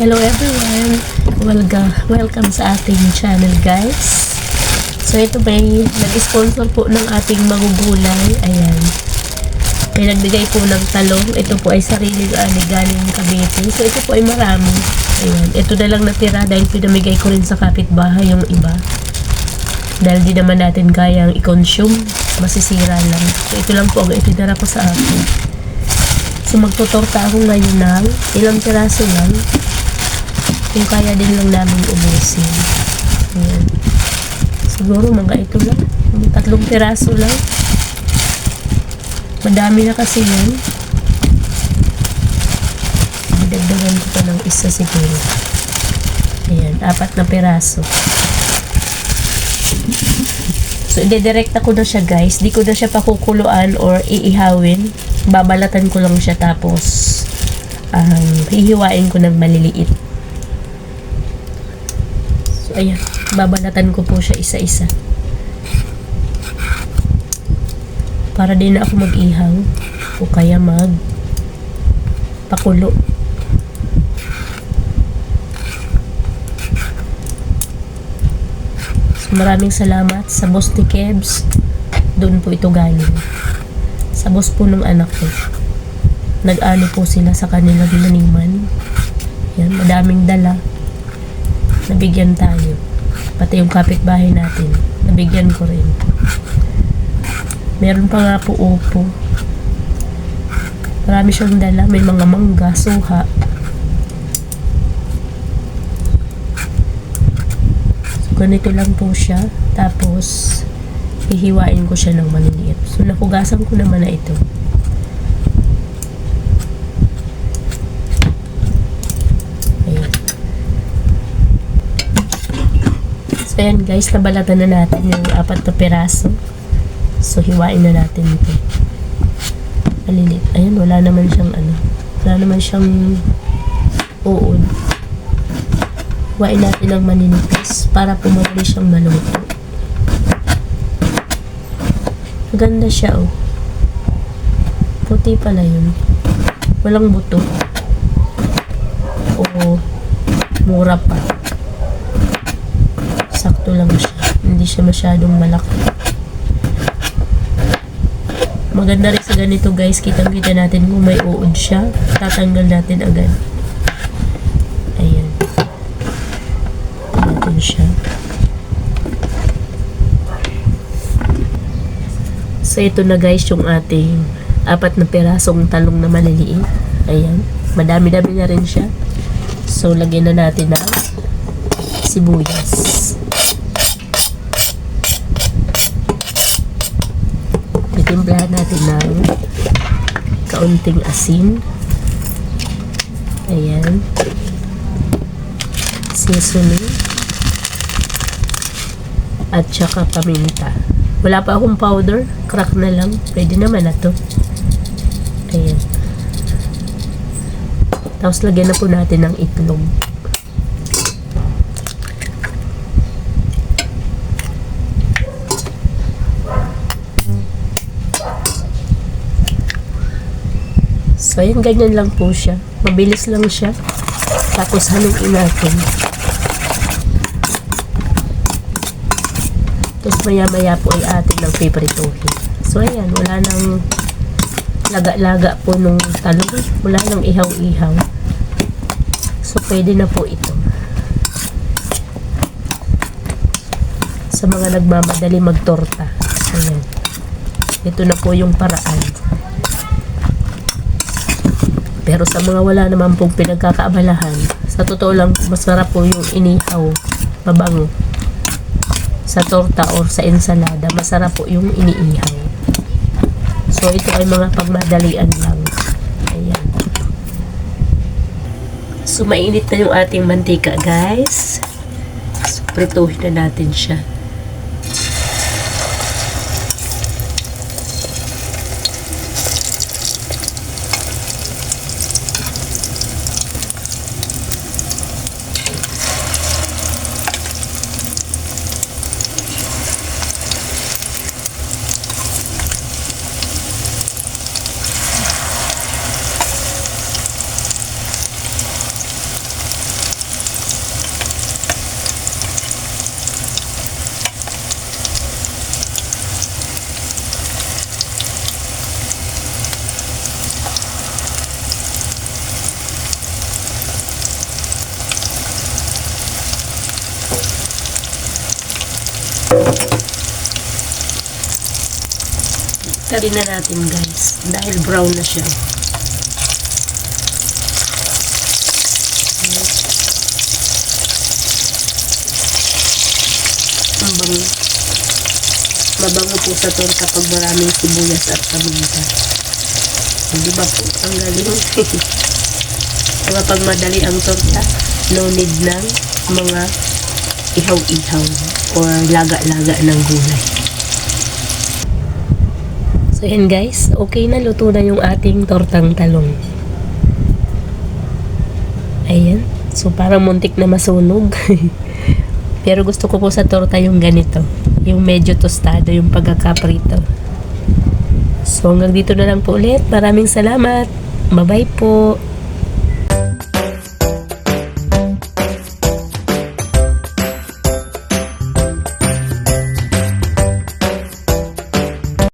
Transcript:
Hello everyone! Welcome sa ating channel guys. So ito may nag-sponsor po ng ating magugulay. Ayan. May nagbigay po ng talong. Ito po ay sariling ani galing Cavite. So ito po ay marami. Ayan. Ito na lang natira dahil pinamigay ko rin sa kapitbahay yung iba. Dahil di naman natin kayang i-consume. Masisira lang. So ito lang po ang itinara ko sa akin. So magtutorta ako ngayon ng ilang piraso lang. Kung kaya din lang namin ubusin. Ayan. Siguro mga ito lang. 3 piraso lang. Madami na kasi yan. Dagdagan ko pa ng isa siguro. Ayan. 4 na piraso. So, idedirekta ko na siya guys. Di ko na siya pakukuluan or iihawin. Babalatan ko lang siya tapos hihiwain ko ng maliliit. So, ayan. Babalatan ko po siya isa-isa. Para din na ako mag-ihaw. O kaya pakulo. So, maraming salamat sa boss ni Kebs. Doon po ito galing. Sa boss po ng anak ko. Nag-ani po sila sa kanilang ginaniman. Yan, madaming dala. Nabigyan tayo. Pati yung kapitbahay natin. Nabigyan ko rin. Meron pa nga po upo. Marami siyang dala. May mga mangga, suha. So, ganito lang po siya. Tapos, hihiwain ko siya ng maliliit. So, nakugasan ko naman na ito. So, ayan guys, nabalatan na natin yung 4 na piraso. So, hiwain na natin ito. Malilit. Ayan, wala naman siyang uod. Hiwain natin ng maninipis para pumadali siyang maluto. Maganda siya, oh. Puti pala yun. Walang buto. O, mura pa. Sakto lang siya. Hindi siya masyadong malaki. Maganda rin sa ganito guys. Kitang-kita natin kung may uod siya. Tatanggal natin agad. Ayan. Natin siya. So ito na guys yung ating 4 na pirasong talong na maliliit. Ayan. Madami-dami na rin siya. So lagyan na natin ng sibuyas. Timplahan natin ng kaunting asin. Ayan. Seasoning. At saka paminta. Wala pa akong powder. Crack na lang. Pwede naman na to. Ayan. Tapos lagyan na po natin ng itlog. So, ayan, ganyan lang po siya. Mabilis lang siya. Tapos, haluin natin. Tapos, maya-maya po ay atin ng piprituhin. So, ayan, wala nang laga-laga po nung talong. Wala nang ihaw-ihaw. So, pwede na po ito. Sa mga nagmamadali magtorta. Ayan. Ito na po yung paraan. Pero sa mga wala naman pong pinagkakaabalahan, sa totoo lang, mas sarap po yung inihaw, mabango. Sa torta or sa ensalada, masarap po yung iniihaw. So, ito ay mga pagmadalian lang. Ayan. So, mainit na yung ating mantika, guys. So, prituhin na natin siya. Tari na natin guys. Dahil brown na siya. Ang bango. Mabango po sa torta pag maraming sibuyas at paminta. Di ba po? Ang galing. Diba pag madali ang torta, no need ng mga ihaw-ihaw or laga-laga ng gulay. So yan guys, okay na, luto na yung ating tortang talong. Ayan. So parang muntik na masunog. Pero gusto ko po sa torta yung ganito. Yung medyo tostado yung pagkakaprito. So hanggang dito na lang po ulit. Maraming salamat. Bye-bye po.